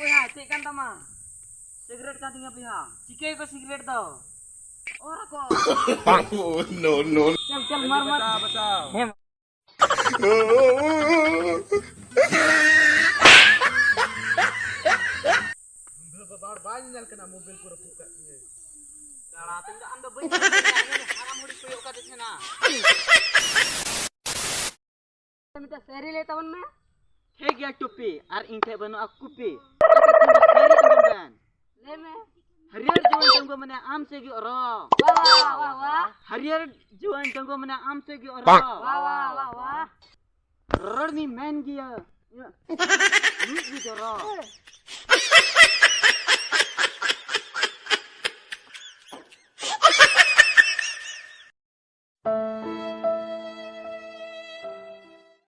boya, cek kan tama. Cigarette kan tinggal boya. Cike ko cigarette tau. Ora ko. Oh, no, no. Chal mar mar. Bataw. Hem. Babar banyak kena mobil pura buka. Dala tinggal anda boya. Haram mudik koyo ka desna. Minta seri le tawan na. He gya topi ar inte banu akupi. Seri tunggan. Le me. हरियर जीवन तंगो मने आम से की ओरो वाह वाह वाह वाह हरियर जीवन तंगो मने आम से की ओरो वाह वाह वाह वाह रड़नी मैन गिया न्यूज़ भी ओरो